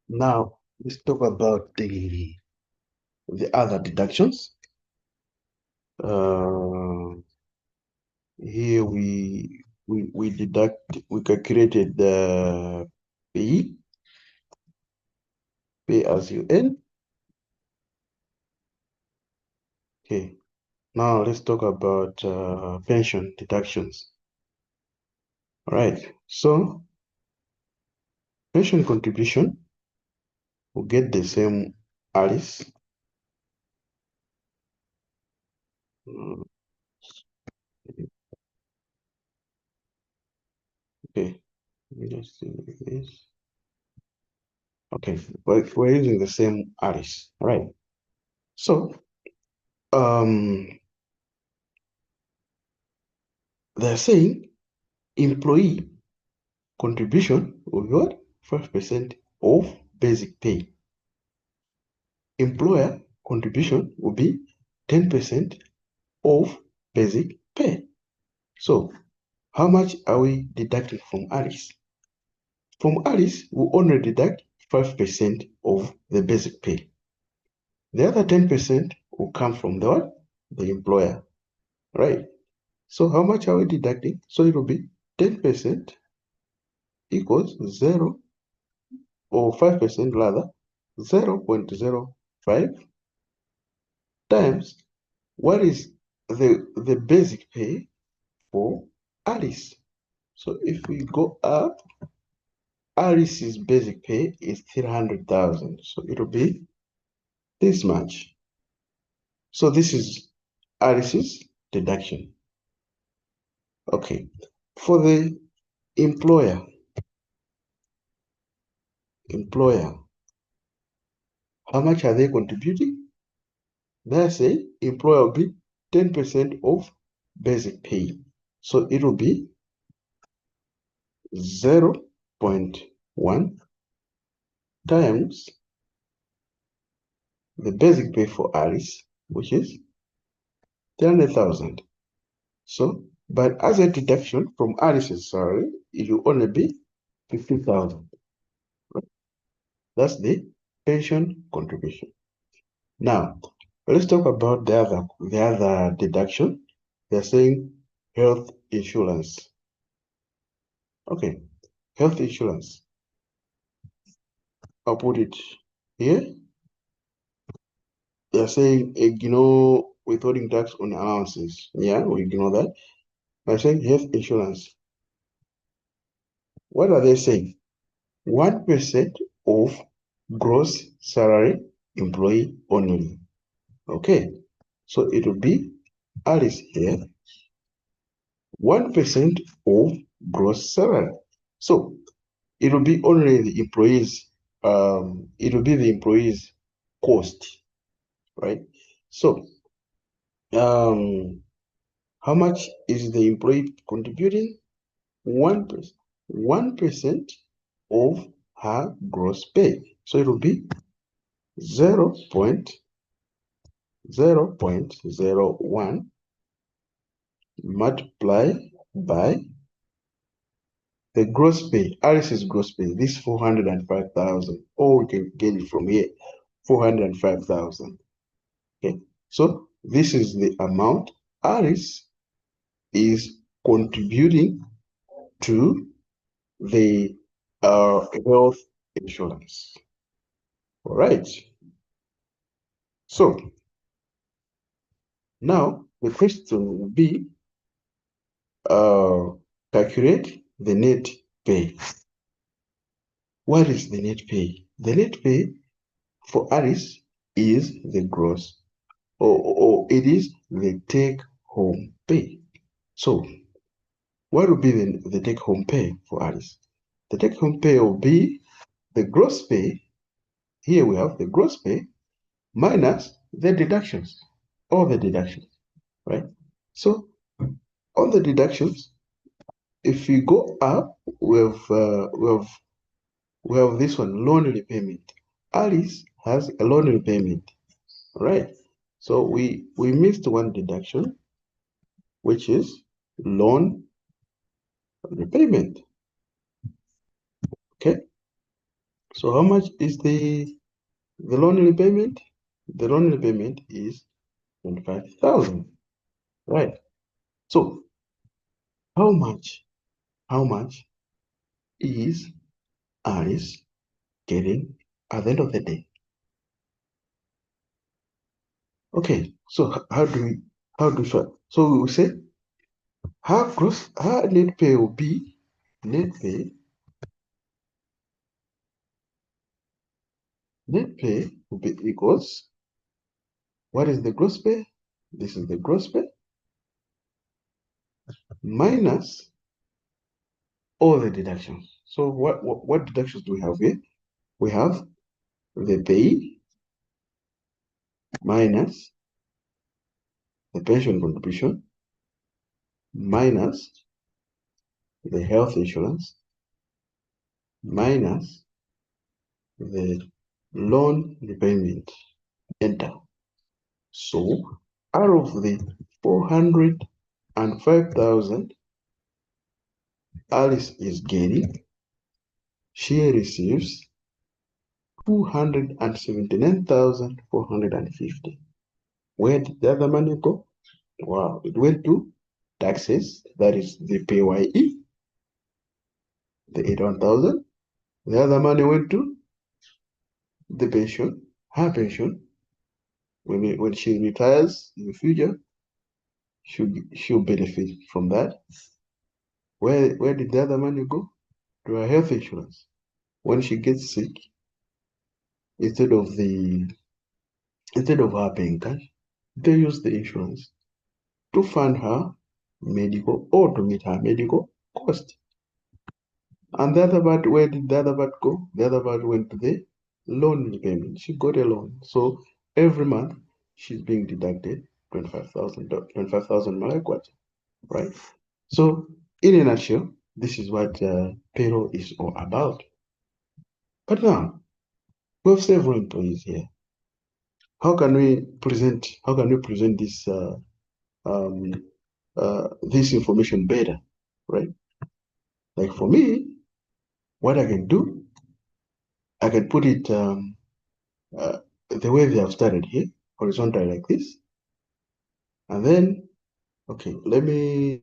Now let's talk about the other deductions. Here we deduct, we calculated the pay as you earn. Okay, now let's talk about pension deductions. All right, so pension contribution will get the same Alice. Okay, let me just do this. Okay, we're using the same Alice. All right, so they're saying employee contribution will be what? 5% of basic pay. Employer contribution will be 10% of basic pay. So how much are we deducting from Alice? From Alice, we only deduct 5% of the basic pay. The other 10% will come from the what? The employer, right? So how much are we deducting? So it will be 10% equals 0, or 5% rather, 0.05 times what is the basic pay for Alice. So if we go up, Alice's basic pay is 300,000. So it'll be this much. So this is Alice's deduction. Okay. For the employer, how much are they contributing? They say employer will be 10% of basic pay. So it will be 0.1 times the basic pay for Alice, which is 300,000. So, but as a deduction from Alice's salary, it will only be 50,000. Right? That's the pension contribution. Now, let's talk about the other deduction. They're saying health insurance. Okay, health insurance. I'll put it here. They're saying ignore withholding tax on allowances. Yeah, we ignore that. They're saying health insurance. What are they saying? 1% of gross salary employee only. Okay, so it will be Alice here, 1% of gross salary. So it will be only the employees, it will be the employees' cost, right? So how much is the employee contributing? 1%. 1% of her gross pay. So it will be 0.01 multiplied by the gross pay. Alice's gross pay, this 405,000. Or we can get it from here, 405,000. Okay, so this is the amount Alice is contributing to the health insurance. All right. So now the question will be calculate the net pay. What is the net pay? The net pay for Alice is the gross, or it is the take-home pay. So what will be the take-home pay for Alice? The take-home pay will be the gross pay. Here we have the gross pay minus the deductions, all the deductions, right? So on the deductions, if we go up, we have this one, loan repayment. Alice has a loan repayment, right? So we missed one deduction, which is loan repayment. Okay. So how much is the loan repayment? The loan repayment is 25,000, right? So how much is Alice getting at the end of the day? Okay, so how do so we will say her net pay will be net pay will be equals, what is the gross pay? This is the gross pay minus all the deductions. So what deductions do we have here? We have the pay minus the pension contribution minus the health insurance minus the loan repayment. Enter. So out of the 405,000 Alice is getting, she receives 279,450. Where did the other money go? Wow, it went to taxes, that is the PYE, the 81,000. The other money went to the pension, her pension. When she retires in the future, she'll benefit from that. Where did the other money go? To her health insurance. When she gets sick, instead of her paying cash, they use the insurance to fund her medical or to meet her medical cost. And the other part, where did the other part go? The other part went to the loan repayment. She got a loan. So every month she's being deducted 25,000 malakwat, right? So in a nutshell, this is what payroll is all about. But now we have several employees here. How can we present um, this information better, right? Like for me, what I can do, I can put it uh, the way they have started here, horizontal like this. And then, okay, let me